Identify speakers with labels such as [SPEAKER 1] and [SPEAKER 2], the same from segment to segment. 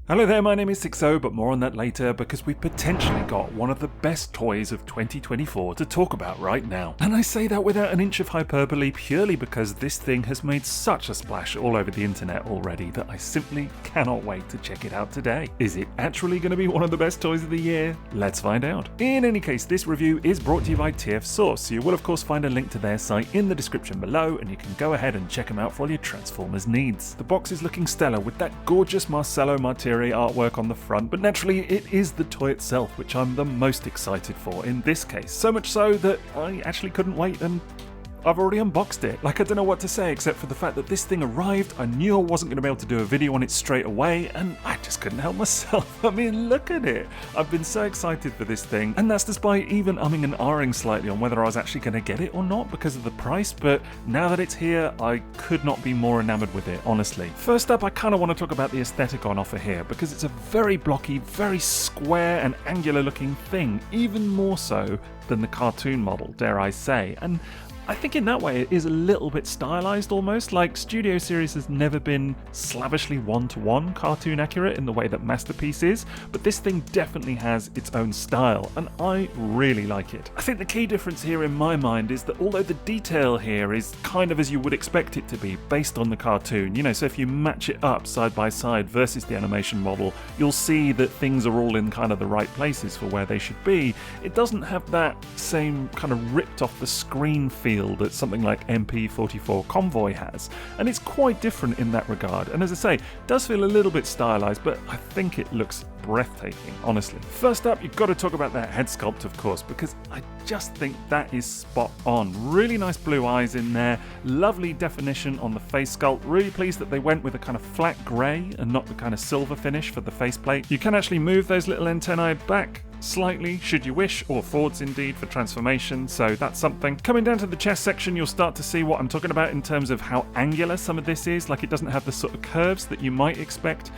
[SPEAKER 1] Hello there, my name is Sixo, but more on that later because we've potentially got one of the best toys of 2024 to talk about right now. And I say that without an inch of hyperbole purely because this thing has made such a splash all over the internet already that I simply cannot wait to check it out today. Is it actually going to be one of the best toys of the year? Let's find out. In any case, this review is brought to you by TF Source, so you will of course find a link to their site in the description below and you can go ahead and check them out for all your Transformers needs. The box is looking stellar with that gorgeous Marcello Martiri artwork on the front, but naturally it is the toy itself which I'm the most excited for in this case, so much so that I actually couldn't wait and I've already unboxed it. Like, I don't know what to say except for the fact that this thing arrived, I knew I wasn't going to be able to do a video on it straight away, and I just couldn't help myself. I mean, look at it. I've been so excited for this thing, and that's despite even umming and ahhing slightly on whether I was actually going to get it or not because of the price, but now that it's here, I could not be more enamored with it, honestly. First up, I kind of want to talk about the aesthetic on offer here, because it's a very blocky, very square and angular looking thing, even more so than the cartoon model, dare I say, and I think in that way it is a little bit stylized almost, like Studio Series has never been slavishly one-to-one cartoon accurate in the way that Masterpiece is, but this thing definitely has its own style, and I really like it. I think the key difference here in my mind is that although the detail here is kind of as you would expect it to be based on the cartoon, you know, so if you match it up side by side versus the animation model, you'll see that things are all in kind of the right places for where they should be. It doesn't have that same kind of ripped off the screen feel that something like MP44 Convoy has, and it's quite different in that regard, and as I say, does feel a little bit stylized, but I think it looks breathtaking, honestly. First up, you've got to talk about that head sculpt, of course, because I just think that is spot on. Really nice blue eyes in there, lovely definition on the face sculpt, really pleased that they went with a kind of flat grey and not the kind of silver finish for the faceplate. You can actually move those little antennae back slightly, should you wish, or forwards indeed for transformation, so that's something. Coming down to the chest section, you'll start to see what I'm talking about in terms of how angular some of this is, like it doesn't have the sort of curves that you might expect.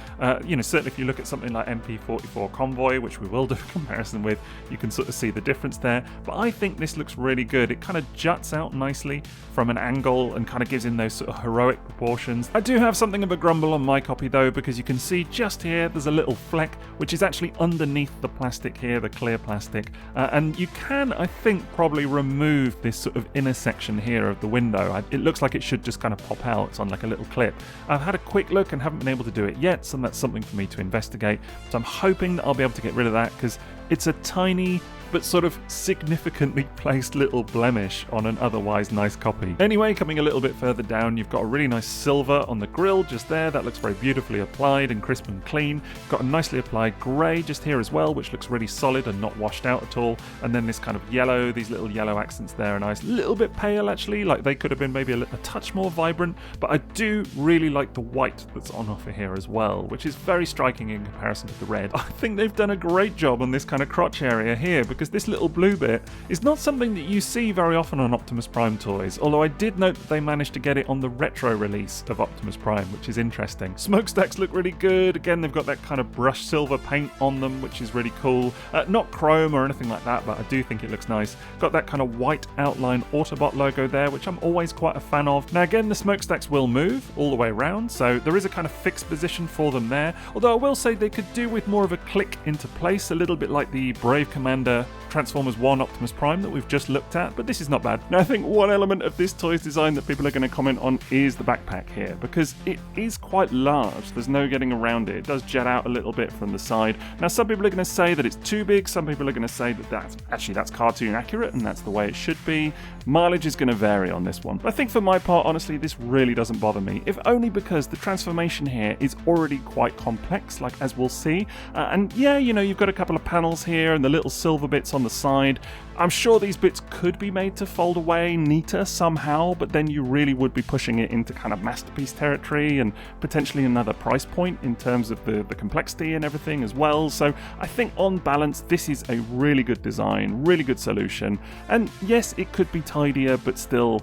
[SPEAKER 1] You know, certainly if you look at something like MP44 Convoy, which we will do a comparison with, you can sort of see the difference there, but I think this looks really good. It kind of juts out nicely from an angle and kind of gives in those sort of heroic proportions. I do have something of a grumble on my copy though, because you can see just here there's a little fleck which is actually underneath the plastic here, the clear plastic, and you can, I think, probably remove this sort of inner section here of the window. It looks like it should just kind of pop out. It's on like a little clip. I've had a quick look and haven't been able to do it yet, so that's something for me to investigate, so I'm hoping that I'll be able to get rid of that because it's a tiny but sort of significantly placed little blemish on an otherwise nice copy. Anyway, coming a little bit further down, you've got a really nice silver on the grille just there. That looks very beautifully applied and crisp and clean. Got a nicely applied grey just here as well, which looks really solid and not washed out at all. And then this kind of yellow, these little yellow accents there are nice. A little bit pale actually, like they could have been maybe a touch more vibrant, but I do really like the white that's on offer here as well, which is very striking in comparison to the red. I think they've done a great job on this kind of crotch area here, because this little blue bit is not something that you see very often on Optimus Prime toys, although I did note that they managed to get it on the retro release of Optimus Prime, which is interesting. Smokestacks look really good. Again, they've got that kind of brushed silver paint on them, which is really cool. Not chrome or anything like that, but I do think it looks nice. Got that kind of white outline Autobot logo there, which I'm always quite a fan of. Now again, the smokestacks will move all the way around, so there is a kind of fixed position for them there, although I will say they could do with more of a click into place, a little bit like the Brave Commander Transformers 1 Optimus Prime that we've just looked at, but this is not bad. Now I think one element of this toy's design that people are going to comment on is the backpack here, because it is quite large. There's no getting around it. It does jet out a little bit from the side. Now some people are going to say that it's too big, some people are going to say that that's cartoon accurate and that's the way it should be. Mileage is going to vary on this one. But I think for my part, honestly, this really doesn't bother me, if only because the transformation here is already quite complex, like as we'll see. And yeah, you know, you've got a couple of panels here and the little silver bits on the side. I'm sure these bits could be made to fold away neater somehow, but then you really would be pushing it into kind of masterpiece territory and potentially another price point in terms of the complexity and everything as well. So I think on balance, this is a really good design, really good solution. And yes, it could be tidier, but still,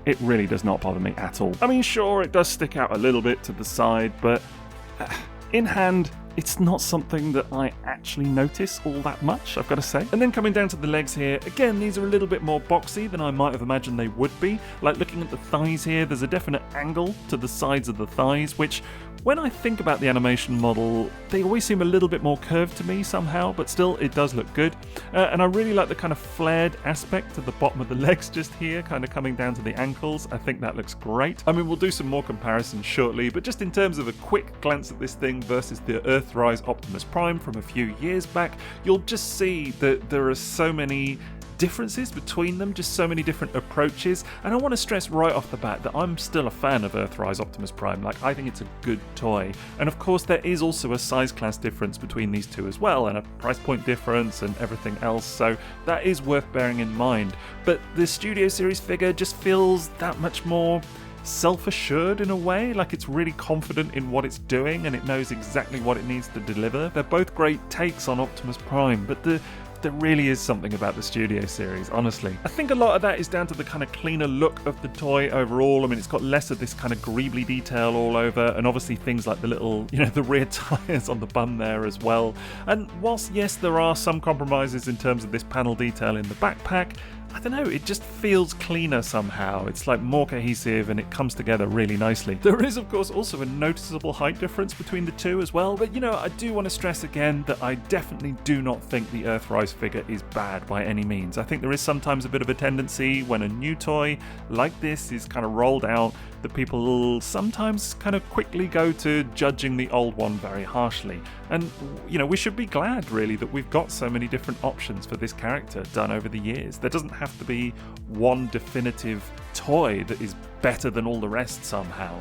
[SPEAKER 1] it really does not bother me at all. I mean, sure, it does stick out a little bit to the side, but in hand, it's not something that I actually notice all that much, I've got to say. And then coming down to the legs here, again, these are a little bit more boxy than I might have imagined they would be. Like looking at the thighs here, there's a definite angle to the sides of the thighs, which when I think about the animation model, they always seem a little bit more curved to me somehow, but still, it does look good. And I really like the kind of flared aspect to the bottom of the legs just here, kind of coming down to the ankles. I think that looks great. I mean, we'll do some more comparisons shortly, but just in terms of a quick glance at this thing versus the Earthrise Optimus Prime from a few years back, you'll just see that there are so many differences between them, just so many different approaches. And I want to stress right off the bat that I'm still a fan of Earthrise Optimus Prime. Like, I think it's a good toy. And of course there is also a size class difference between these two as well, and a price point difference and everything else, so that is worth bearing in mind. But the Studio Series figure just feels that much more self-assured in a way, like it's really confident in what it's doing and it knows exactly what it needs to deliver. They're both great takes on Optimus Prime, but there really is something about the Studio Series, honestly. I think a lot of that is down to the kind of cleaner look of the toy overall. I mean, it's got less of this kind of greebly detail all over, and obviously things like the little, the rear tyres on the bum there as well. And whilst, yes, there are some compromises in terms of this panel detail in the backpack, I don't know, it just feels cleaner somehow. It's like more cohesive and it comes together really nicely. There is, of course, also a noticeable height difference between the two as well, but I do want to stress again that I definitely do not think the Earthrise figure is bad by any means. I think there is sometimes a bit of a tendency when a new toy like this is kind of rolled out that people sometimes kind of quickly go to judging the old one very harshly. And, we should be glad, really, that we've got so many different options for this character done over the years. There doesn't have to be one definitive toy that is better than all the rest somehow.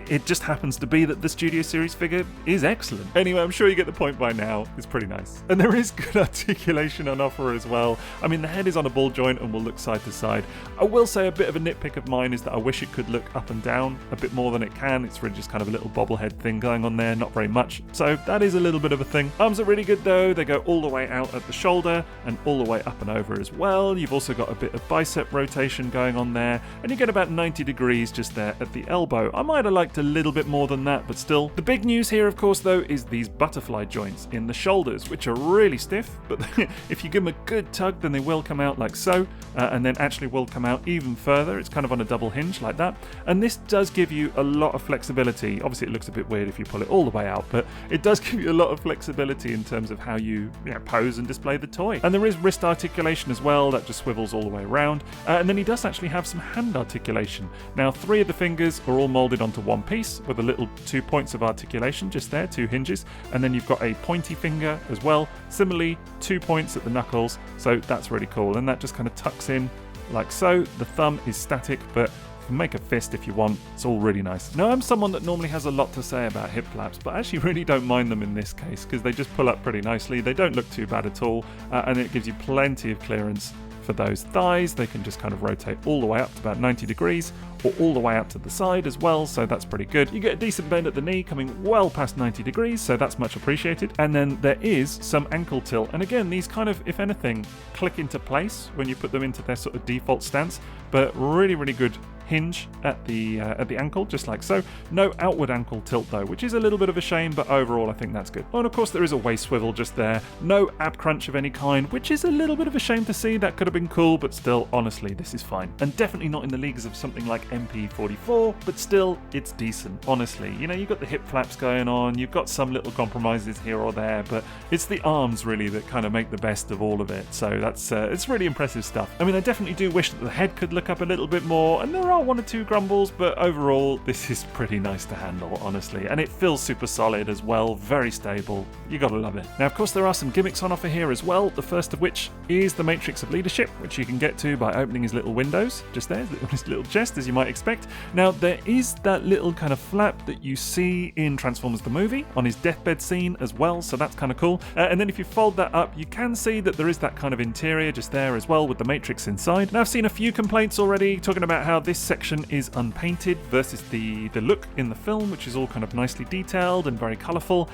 [SPEAKER 1] It just happens to be that the Studio Series figure is excellent. Anyway, I'm sure you get the point by now. It's pretty nice. And there is good articulation on offer as well. I mean, the head is on a ball joint and will look side to side. I will say a bit of a nitpick of mine is that I wish it could look up and down a bit more than it can. It's really just kind of a little bobblehead thing going on there, not very much. So that is a little bit of a thing. Arms are really good though. They go all the way out at the shoulder and all the way up and over as well. You've also got a bit of bicep rotation going on there, and you get about 90 degrees just there at the elbow. I might have liked a little bit more than that, but still. The big news here, of course, though, is these butterfly joints in the shoulders, which are really stiff, but if you give them a good tug, then they will come out like so, and then actually will come out even further. It's kind of on a double hinge like that, and this does give you a lot of flexibility. Obviously, it looks a bit weird if you pull it all the way out, but it does give you a lot of flexibility in terms of how you pose and display the toy. And there is wrist articulation as well, that just swivels all the way around, and then he does actually have some hand articulation. Now, 3 of the fingers are all molded onto one piece, with a little 2 points of articulation just there, 2 hinges, and then you've got a pointy finger as well, similarly 2 points at the knuckles, so that's really cool, and that just kind of tucks in like so. The thumb is static, but you can make a fist if you want. It's all really nice. Now, I'm someone that normally has a lot to say about hip flaps, but I actually really don't mind them in this case because they just pull up pretty nicely. They don't look too bad at all, and it gives you plenty of clearance for those thighs. They can just kind of rotate all the way up to about 90 degrees or all the way out to the side as well, so that's pretty good. You get a decent bend at the knee coming well past 90 degrees, so that's much appreciated. And then there is some ankle tilt, and again, these kind of, if anything, click into place when you put them into their sort of default stance, but really, really good hinge at the ankle, just like so. No outward ankle tilt though, which is a little bit of a shame, but overall I think that's good. Oh, and of course there is a waist swivel just there. No ab crunch of any kind, which is a little bit of a shame to see. That could have been cool, but still, honestly, this is fine. And definitely not in the leagues of something like MP44, but still, it's decent, honestly. You've got the hip flaps going on, you've got some little compromises here or there, but it's the arms really that kind of make the best of all of it. So that's it's really impressive stuff. I mean, I definitely do wish that the head could look up a little bit more, and there are 1 or 2 grumbles, but overall this is pretty nice to handle, honestly, and it feels super solid as well, very stable. You gotta love it. Now, of course, there are some gimmicks on offer here as well, the first of which is the Matrix of Leadership, which you can get to by opening his little windows, just there, his little chest, as you might expect. Now, there is that little kind of flap that you see in Transformers the movie on his deathbed scene as well, so that's kind of cool. And then if you fold that up, you can see that there is that kind of interior just there as well with the Matrix inside. Now, I've seen a few complaints already talking about how this section is unpainted versus the look in the film, which is all kind of nicely detailed and very colourful.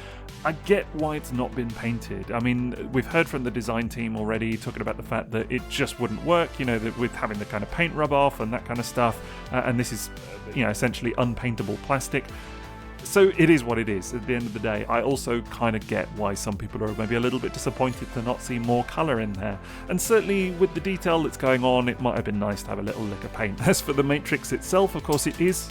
[SPEAKER 1] I get why it's not been painted. I mean, we've heard from the design team already talking about the fact that it just wouldn't work, with having the kind of paint rub off and that kind of stuff, and this is, essentially unpaintable plastic. So it is what it is at the end of the day. I also kind of get why some people are maybe a little bit disappointed to not see more colour in there. And certainly with the detail that's going on, it might have been nice to have a little lick of paint. As for the Matrix itself, of course it is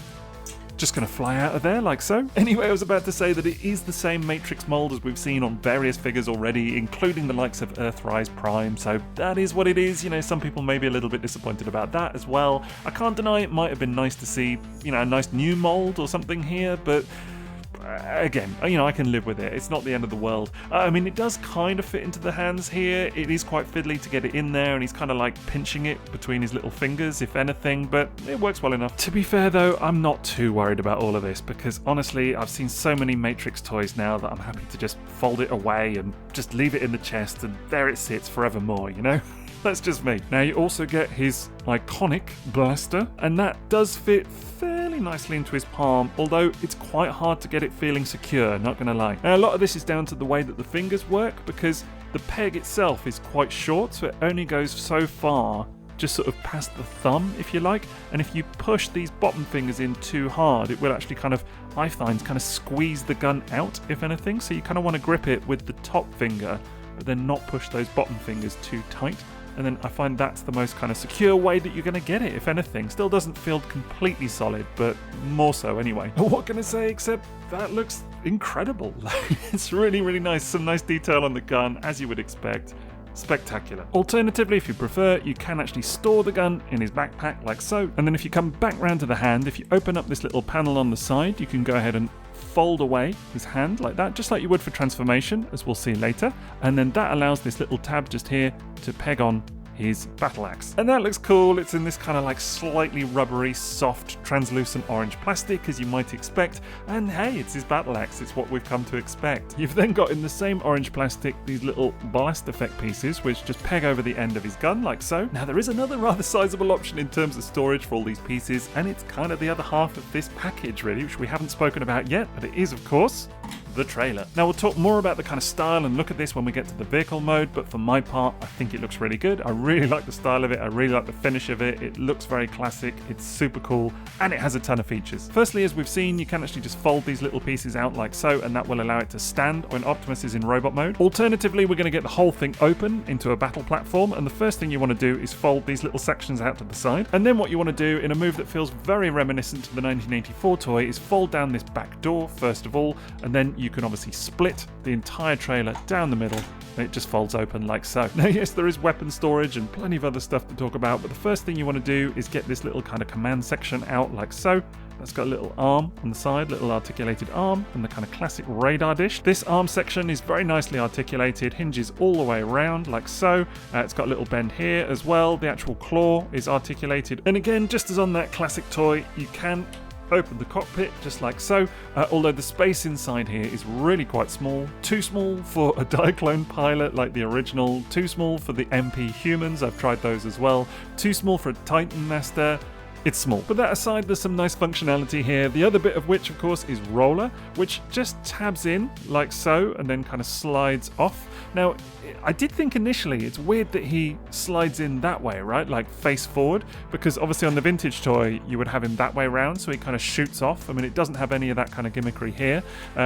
[SPEAKER 1] just going to fly out of there like so. Anyway, I was about to say that it is the same Matrix mold as we've seen on various figures already, including the likes of Earthrise Prime, so that is what it is. You know, some people may be a little bit disappointed about that as well. I can't deny it might have been nice to see, you know, a nice new mold or something here, but again, you know, I can live with it. It's not the end of the world. I mean, it does kind of fit into the hands here. It is quite fiddly to get it in there, and he's kind of like pinching it between his little fingers, if anything, but it works well enough. To be fair though, I'm not too worried about all of this, because honestly, I've seen so many Matrix toys now that I'm happy to just fold it away and just leave it in the chest, and there it sits forevermore, you know? That's just me. Now you also get his iconic blaster, and that does fit fairly nicely into his palm, although it's quite hard to get it feeling secure, not gonna lie. Now a lot of this is down to the way that the fingers work, because the peg itself is quite short, so it only goes so far, just sort of past the thumb, if you like, and if you push these bottom fingers in too hard, it will actually kind of, I find, kind of squeeze the gun out, if anything, so you kind of want to grip it with the top finger, but then not push those bottom fingers too tight. And then I find that's the most kind of secure way that you're going to get it, if anything. Still doesn't feel completely solid, but more so anyway. What can I say except that looks incredible. It's really, really nice. Some nice detail on the gun, as you would expect. Spectacular. Alternatively, if you prefer, you can actually store the gun in his backpack like so. And then if you come back round to the hand, if you open up this little panel on the side, you can go ahead and fold away his hand like that, just like you would for transformation, as we'll see later. And then that allows this little tab just here to peg on his battle axe. And that looks cool. It's in this kind of like slightly rubbery, soft, translucent orange plastic, as you might expect. And hey, it's his battle axe. It's what we've come to expect. You've then got in the same orange plastic these little blast effect pieces, which just peg over the end of his gun like so. Now there is another rather sizable option in terms of storage for all these pieces, and it's kind of the other half of this package really, which we haven't spoken about yet, but it is of course the trailer. Now we'll talk more about the kind of style and look at this when we get to the vehicle mode, but for my part, I think it looks really good. I really like the style of it. I really like the finish of it. It looks very classic. It's super cool, and it has a ton of features. Firstly, as we've seen, you can actually just fold these little pieces out like so, and that will allow it to stand when Optimus is in robot mode. Alternatively, we're going to get the whole thing open into a battle platform, and the first thing you want to do is fold these little sections out to the side. And then what you want to do, in a move that feels very reminiscent to the 1984 toy, is fold down this back door first of all, and then you can obviously split the entire trailer down the middle, and it just folds open like so. Now yes, there is weapon storage and plenty of other stuff to talk about, but the first thing you want to do is get this little kind of command section out like so. That's got a little arm on the side, little articulated arm, and the kind of classic radar dish. This arm section is very nicely articulated, hinges all the way around like so. It's got a little bend here as well. The actual claw is articulated, and again, just as on that classic toy, you can open the cockpit just like so, although the space inside here is really quite small. Too small for a Diaclone pilot like the original, too small for the MP humans, I've tried those as well, too small for a Titan Master. It's small. But that aside, there's some nice functionality here, the other bit of which of course is roller, which just tabs in like so and then kind of slides off. Now I did think initially it's weird that he slides in that way, right, like face forward, because obviously on the vintage toy you would have him that way around, so he kind of shoots off. I mean, it doesn't have any of that kind of gimmickry here,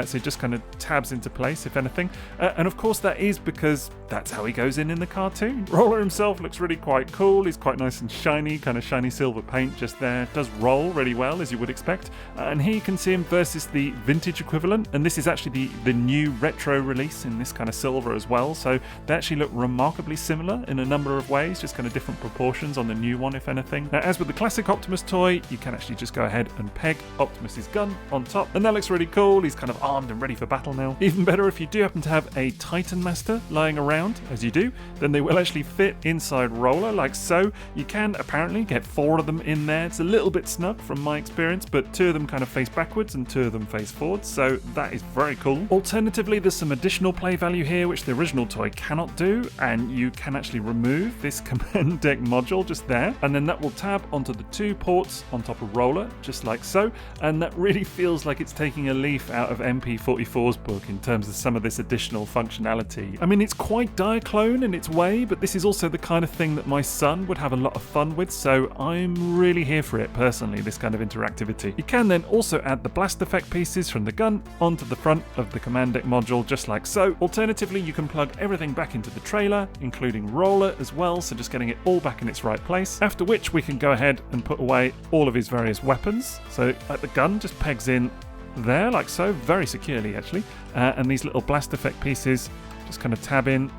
[SPEAKER 1] so it just kind of tabs into place if anything, and of course that is because that's how he goes in the cartoon. Roller himself looks really quite cool. He's quite nice and shiny, kind of shiny silver paint just there, does roll really well as you would expect, and here you can see him versus the vintage equivalent, and this is actually the new retro release in this kind of silver as well, so they actually look remarkably similar in a number of ways, just kind of different proportions on the new one if anything. Now as with the classic Optimus toy, you can actually just go ahead and peg Optimus's gun on top, and that looks really cool. He's kind of armed and ready for battle now. Even better, if you do happen to have a Titan Master lying around, as you do, then they will actually fit inside Roller like so. You can apparently get 4 of them in there. It's a little bit snug from my experience, but 2 of them kind of face backwards and 2 of them face forwards, so that is very cool. Alternatively, there's some additional play value here which the original toy cannot do, and you can actually remove this command deck module just there, and then that will tab onto the 2 ports on top of Roller, just like so, and that really feels like it's taking a leaf out of MP44's book in terms of some of this additional functionality. I mean, it's quite Diaclone in its way, but this is also the kind of thing that my son would have a lot of fun with, so I'm really here for it personally, this kind of interactivity. You can then also add the blast effect pieces from the gun onto the front of the command deck module, just like so. Alternatively, you can plug everything back into the trailer, including Roller as well, so just getting it all back in its right place, after which we can go ahead and put away all of his various weapons. So the gun just pegs in there, like so, very securely actually, and these little blast effect pieces just kind of tab in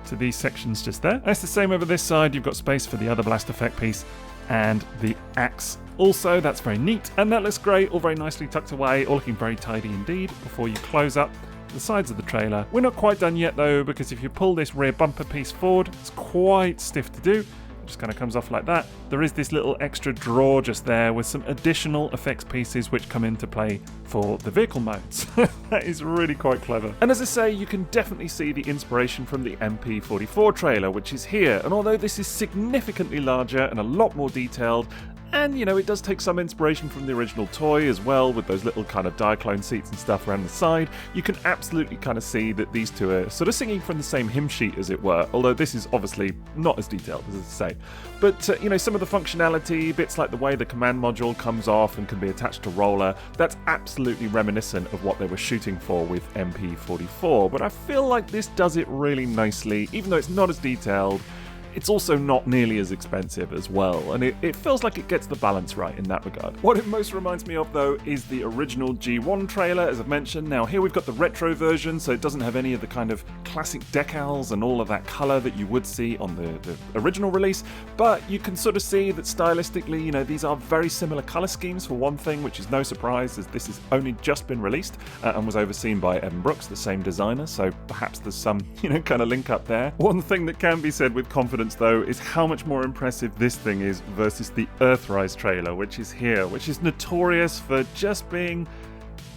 [SPEAKER 1] to these sections just there. It's the same over this side. You've got space for the other blast effect piece and the axe also. That's very neat, and that looks great, all very nicely tucked away, all looking very tidy indeed. Before you close up the sides of the trailer, we're not quite done yet though, because if you pull this rear bumper piece forward, it's quite stiff to do. Just kind of comes off like that. There is this little extra drawer just there with some additional effects pieces which come into play for the vehicle modes. That is really quite clever. And as I say, you can definitely see the inspiration from the MP44 trailer, which is here. And although this is significantly larger and a lot more detailed, and, it does take some inspiration from the original toy as well, with those little kind of Diaclone seats and stuff around the side, you can absolutely kind of see that these two are sort of singing from the same hymn sheet, as it were, although this is obviously not as detailed, as I say. But, some of the functionality, bits like the way the command module comes off and can be attached to Roller, that's absolutely reminiscent of what they were shooting for with MP44, but I feel like this does it really nicely, even though it's not as detailed. It's also not nearly as expensive as well, and it feels like it gets the balance right in that regard. What it most reminds me of, though, is the original G1 trailer, as I've mentioned. Now, here we've got the retro version, so it doesn't have any of the kind of classic decals and all of that colour that you would see on the original release, but you can sort of see that stylistically, these are very similar colour schemes for one thing, which is no surprise, as this has only just been released and was overseen by Evan Brooks, the same designer, so perhaps there's some, kind of link up there. One thing that can be said with confidence, though, is how much more impressive this thing is versus the Earthrise trailer, which is here, which is notorious for just being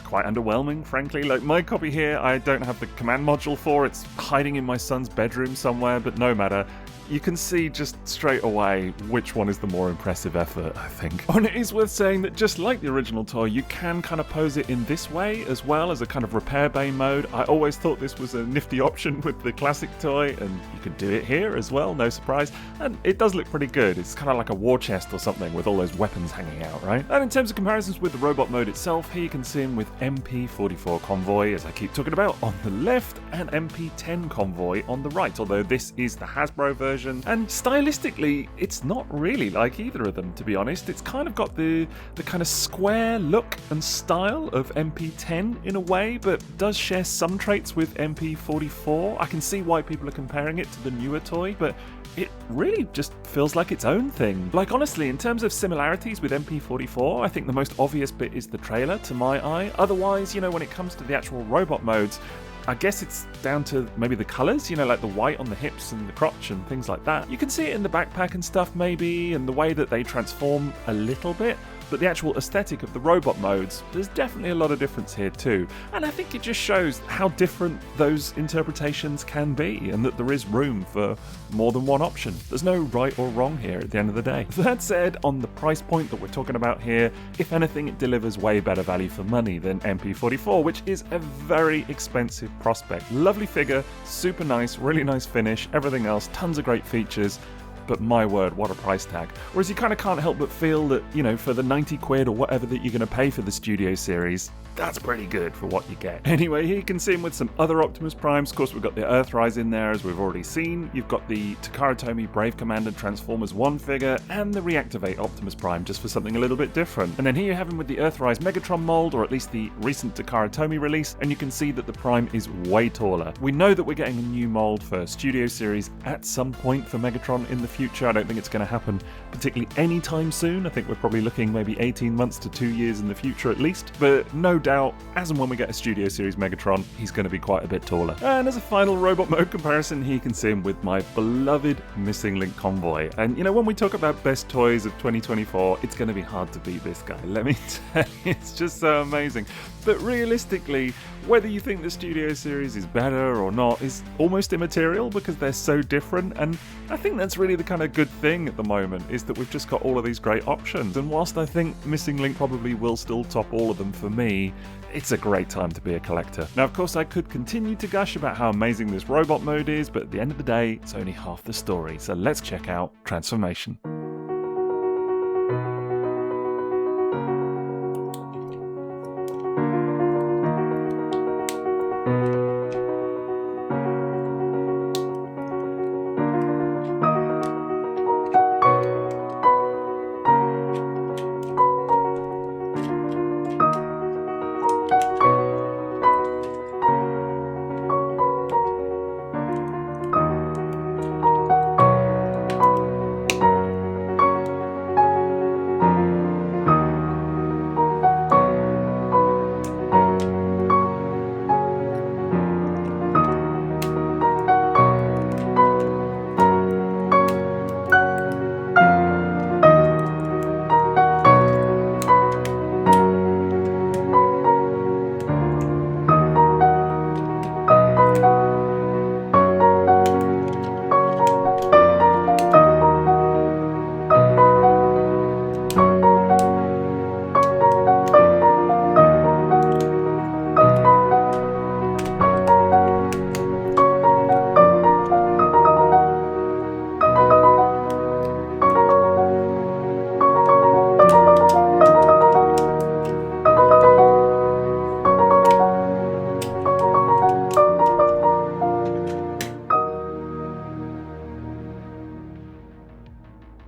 [SPEAKER 1] quite underwhelming, frankly. Like, my copy here, I don't have the command module for. It's hiding in my son's bedroom somewhere, but no matter. You can see just straight away which one is the more impressive effort, I think. And it is worth saying that just like the original toy, you can kind of pose it in this way as well, as a kind of repair bay mode. I always thought this was a nifty option with the classic toy, and you can do it here as well, no surprise. And it does look pretty good. It's kind of like a war chest or something with all those weapons hanging out, right? And in terms of comparisons with the robot mode itself, here you can see him with MP44 Convoy, as I keep talking about, on the left, and MP10 Convoy on the right, although this is the Hasbro version. And stylistically, it's not really like either of them, to be honest. It's kind of got the kind of square look and style of MP10 in a way, but does share some traits with MP44. I can see why people are comparing it to the newer toy, but it really just feels like its own thing. Like, honestly, in terms of similarities with MP44, I think the most obvious bit is the trailer, to my eye. Otherwise, when it comes to the actual robot modes, I guess it's down to maybe the colours, like the white on the hips and the crotch and things like that. You can see it in the backpack and stuff maybe, and the way that they transform a little bit. But the actual aesthetic of the robot modes, there's definitely a lot of difference here too. And I think it just shows how different those interpretations can be, and that there is room for more than one option. There's no right or wrong here at the end of the day. That said, on the price point that we're talking about here, if anything, it delivers way better value for money than MP44, which is a very expensive prospect. Lovely figure, super nice, really nice finish, everything else, tons of great features. But my word, what a price tag. Whereas you kind of can't help but feel that, for the 90 quid or whatever that you're going to pay for the Studio Series, that's pretty good for what you get. Anyway, here you can see him with some other Optimus Primes. Of course, we've got the Earthrise in there, as we've already seen. You've got the Takara Tomy Brave Commander Transformers 1 figure, and the Reactivate Optimus Prime, just for something a little bit different. And then here you have him with the Earthrise Megatron mold, or at least the recent Takara Tomy release, and you can see that the Prime is way taller. We know that we're getting a new mold for Studio Series at some point for Megatron in the future. I don't think it's going to happen particularly anytime soon. I think we're probably looking maybe 18 months to 2 years in the future at least. But no doubt, as and when we get a Studio Series Megatron, he's going to be quite a bit taller. And as a final robot mode comparison, here you can see him with my beloved Missing Link Convoy. And you know, when we talk about best toys of 2024, it's going to be hard to beat this guy. Let me tell you, it's just so amazing. But realistically, whether you think the Studio Series is better or not is almost immaterial because they're so different, and I think that's really the kind of good thing at the moment, is that we've just got all of these great options. And whilst I think Missing Link probably will still top all of them for me, it's a great time to be a collector. Now, of course, I could continue to gush about how amazing this robot mode is, but at the end of the day, it's only half the story. So let's check out Transformation.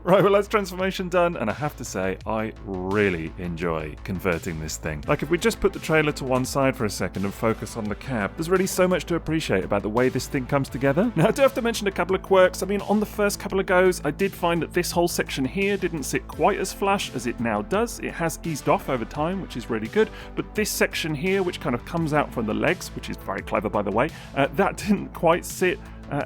[SPEAKER 1] Right, well, that's Transformation done, and I have to say, I really enjoy converting this thing. Like, if we just put the trailer to one side for a second and focus on the cab, there's really so much to appreciate about the way this thing comes together. Now, I do have to mention a couple of quirks. I mean, on the first couple of goes, I did find that this whole section here didn't sit quite as flush as it now does. It has eased off over time, which is really good, but this section here, which kind of comes out from the legs, which is very clever, by the way, that didn't quite sit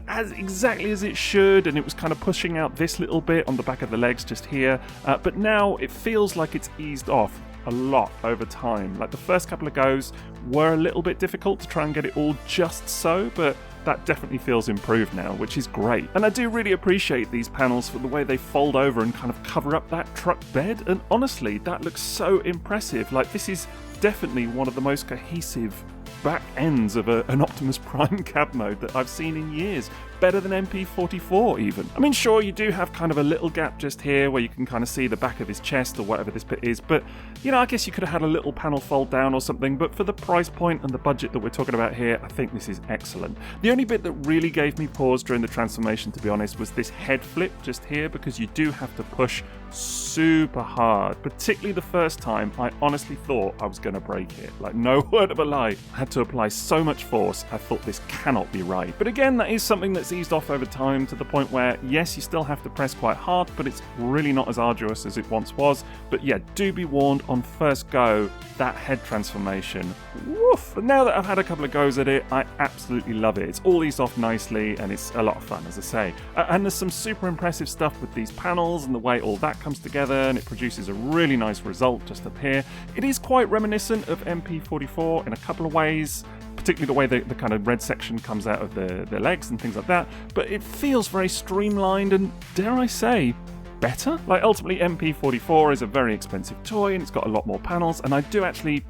[SPEAKER 1] as exactly as it should, and it was kind of pushing out this little bit on the back of the legs just here, but now it feels like it's eased off a lot over time. Like, the first couple of goes were a little bit difficult to try and get it all just so, but that definitely feels improved now, which is great. And I do really appreciate these panels for the way they fold over and kind of cover up that truck bed, and honestly, that looks so impressive. Like, this is definitely one of the most cohesive back ends of an Optimus Prime cab mode that I've seen in years. Better than MP44 even. I mean, sure, you do have kind of a little gap just here where you can kind of see the back of his chest or whatever this bit is, but you know, I guess you could have had a little panel fold down or something, but for the price point and the budget that we're talking about here, I think this is excellent. The only bit that really gave me pause during the transformation, to be honest, was this head flip just here, because you do have to push super hard. Particularly the first time, I honestly thought I was going to break it. Like, no word of a lie. I had to apply so much force, I thought this cannot be right. But again, that is something that's eased off over time to the point where, yes, you still have to press quite hard, but it's really not as arduous as it once was. But yeah, do be warned, on first go, that head transformation, woof! But now that I've had a couple of goes at it, I absolutely love it. It's all eased off nicely, and it's a lot of fun, as I say. And there's some super impressive stuff with these panels and the way all that comes together, and it produces a really nice result just up here. It is quite reminiscent of MP44 in a couple of ways, particularly the way the kind of red section comes out of the legs and things like that, but it feels very streamlined and, dare I say, better. Like, ultimately, MP44 is a very expensive toy and it's got a lot more panels, and I do actually,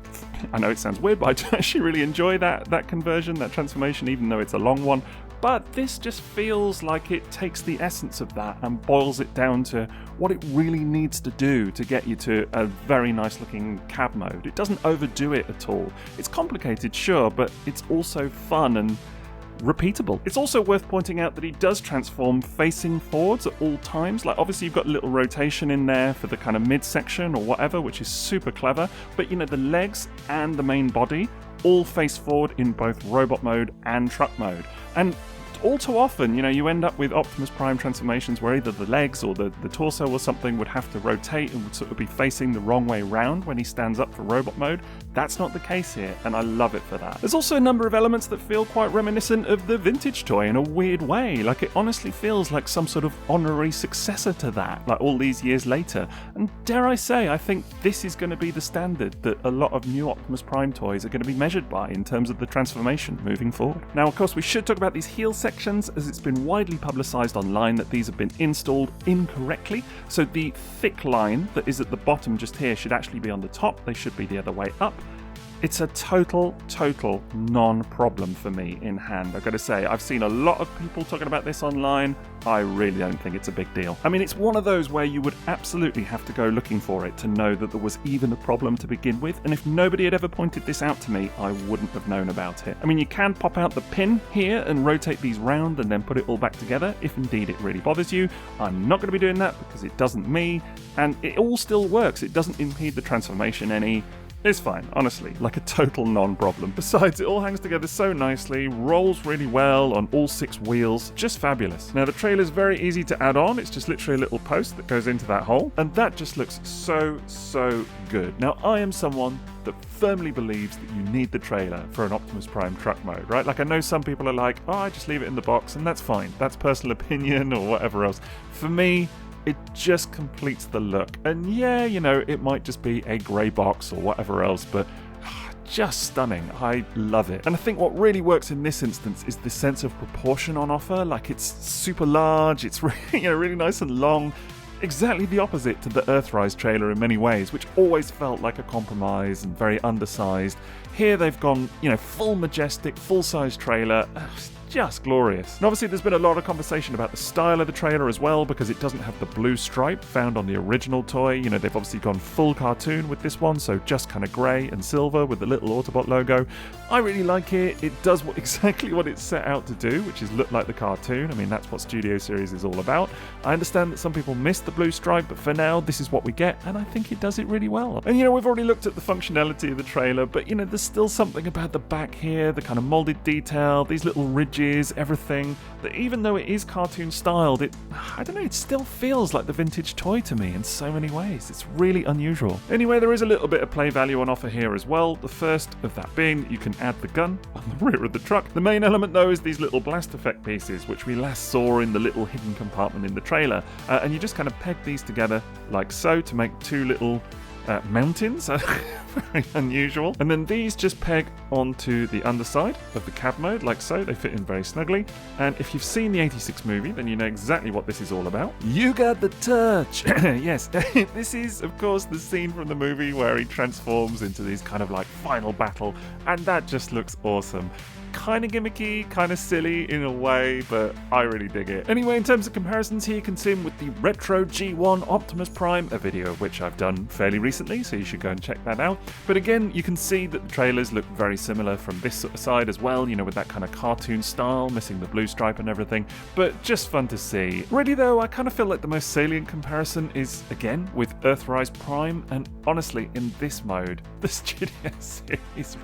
[SPEAKER 1] I know it sounds weird, but I do actually really enjoy that conversion, that transformation, even though it's a long one. But this just feels like it takes the essence of that and boils it down to what it really needs to do to get you to a very nice looking cab mode. It doesn't overdo it at all. It's complicated, sure, but it's also fun and repeatable. It's also worth pointing out that he does transform facing forwards at all times. Like, obviously you've got a little rotation in there for the kind of midsection or whatever, which is super clever, but you know, the legs and the main body all face forward in both robot mode and truck mode. And all too often, you end up with Optimus Prime transformations where either the legs or the torso or something would have to rotate and would sort of be facing the wrong way round when he stands up for robot mode. That's not the case here, and I love it for that. There's also a number of elements that feel quite reminiscent of the vintage toy in a weird way. Like, it honestly feels like some sort of honorary successor to that, like all these years later. And dare I say, I think this is going to be the standard that a lot of new Optimus Prime toys are going to be measured by in terms of the transformation moving forward. Now, of course, we should talk about these heel sections, as it's been widely publicised online that these have been installed incorrectly. So the thick line that is at the bottom just here should actually be on the top. They should be the other way up. It's a total non-problem for me in hand. I've got to say, I've seen a lot of people talking about this online. I really don't think it's a big deal. I mean, it's one of those where you would absolutely have to go looking for it to know that there was even a problem to begin with, and if nobody had ever pointed this out to me, I wouldn't have known about it. I mean, you can pop out the pin here and rotate these round and then put it all back together, if indeed it really bothers you. I'm not going to be doing that because it doesn't me, and it all still works. It doesn't impede the transformation any. It's fine, honestly, like a total non-problem. Besides, it all hangs together so nicely, rolls really well on all 6 wheels, just fabulous. Now, the trailer's very easy to add on. It's just literally a little post that goes into that hole, and that just looks so good. Now, I am someone that firmly believes that you need the trailer for an Optimus Prime truck mode, right? Like, I know some people are like, oh, I just leave it in the box, and that's fine. That's personal opinion or whatever else. For me, it just completes the look. And yeah, it might just be a grey box or whatever else, but just stunning. I love it. And I think what really works in this instance is the sense of proportion on offer. Like, it's super large, it's really, really nice and long. Exactly the opposite to the Earthrise trailer in many ways, which always felt like a compromise and very undersized. Here they've gone, full majestic, full-size trailer. Just glorious. And obviously there's been a lot of conversation about the style of the trailer as well, because it doesn't have the blue stripe found on the original toy. They've obviously gone full cartoon with this one, so just kind of grey and silver with the little Autobot logo. I really like it. It does exactly what it's set out to do, which is look like the cartoon. I mean, that's what Studio Series is all about. I understand that some people miss the blue stripe, but for now, this is what we get, and I think it does it really well. And we've already looked at the functionality of the trailer, but there's still something about the back here, the kind of molded detail, these little ridges, everything, that even though it is cartoon styled, it still feels like the vintage toy to me in so many ways. It's really unusual. Anyway, there is a little bit of play value on offer here as well. The first of that being that you can add the gun on the rear of the truck. The main element though is these little blast effect pieces, which we last saw in the little hidden compartment in the trailer, and you just kind of peg these together like so to make 2 little mountains. Very unusual. And then these just peg onto the underside of the cab mode like so. They fit in very snugly, and if you've seen the 86 movie, then you know exactly what this is all about. You got the touch. Yes, this is of course the scene from the movie where he transforms into these kind of like final battle, and that just looks awesome. Kind of gimmicky, kind of silly in a way, but I really dig it. Anyway, in terms of comparisons here, you can see him with the Retro G1 Optimus Prime, a video of which I've done fairly recently, so you should go and check that out. But again, you can see that the trailers look very similar from this side as well, with that kind of cartoon style, missing the blue stripe and everything, but just fun to see. Really though, I kind of feel like the most salient comparison is, again, with Earthrise Prime, and honestly, in this mode, the Studio Series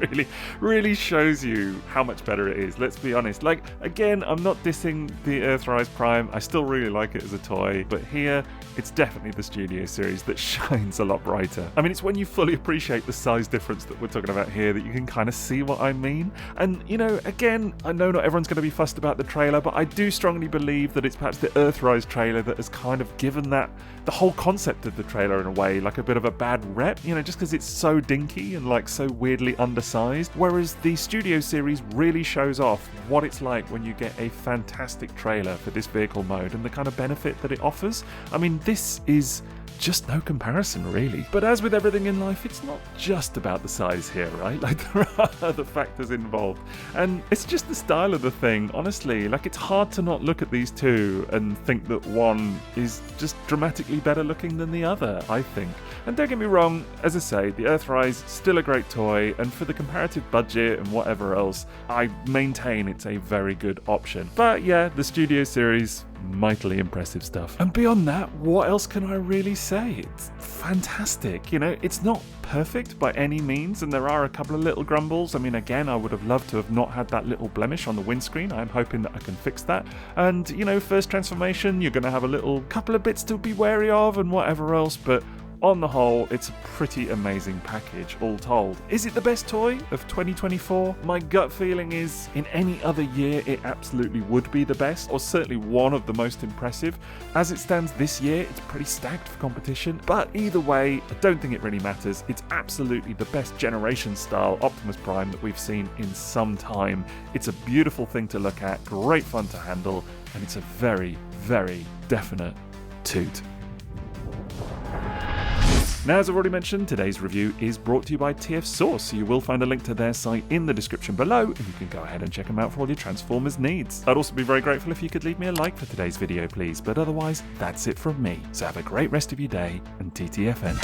[SPEAKER 1] really shows you how much better it is. Let's be honest. Like, again, I'm not dissing the Earthrise Prime. I still really like it as a toy, but here it's definitely the Studio Series that shines a lot brighter. I mean, it's when you fully appreciate the size difference that we're talking about here that you can kind of see what I mean. And again, I know not everyone's going to be fussed about the trailer, but I do strongly believe that it's perhaps the Earthrise trailer that has kind of given that the whole concept of the trailer in a way like a bit of a bad rep, just because it's so dinky and like so weirdly undersized, whereas the Studio Series really shows off what it's like when you get a fantastic trailer for this vehicle mode and the kind of benefit that it offers. I mean, this is just no comparison, really. But as with everything in life, it's not just about the size here, right? Like, there are other factors involved. And it's just the style of the thing, honestly. Like, it's hard to not look at these two and think that one is just dramatically better looking than the other, I think. And don't get me wrong, as I say, the Earthrise, still a great toy, and for the comparative budget and whatever else, I maintain it's a very good option. But yeah, the Studio Series, mightily impressive stuff. And beyond that, what else can I really say? It's fantastic. You know, it's not perfect by any means, and there are a couple of little grumbles. I mean, again, I would have loved to have not had that little blemish on the windscreen. I'm hoping that I can fix that. And, you know, first transformation, you're going to have a little couple of bits to be wary of and whatever else, but on the whole, it's a pretty amazing package, all told. Is it the best toy of 2024? My gut feeling is, in any other year, it absolutely would be the best, or certainly one of the most impressive. As it stands this year, it's pretty stacked for competition, but either way, I don't think it really matters. It's absolutely the best generation-style Optimus Prime that we've seen in some time. It's a beautiful thing to look at, great fun to handle, and it's a very, very definite toot. Now, as I've already mentioned, today's review is brought to you by TF Source. You will find a link to their site in the description below, and you can go ahead and check them out for all your Transformers needs. I'd also be very grateful if you could leave me a like for today's video, please, but otherwise, that's it from me. So have a great rest of your day, and TTFN.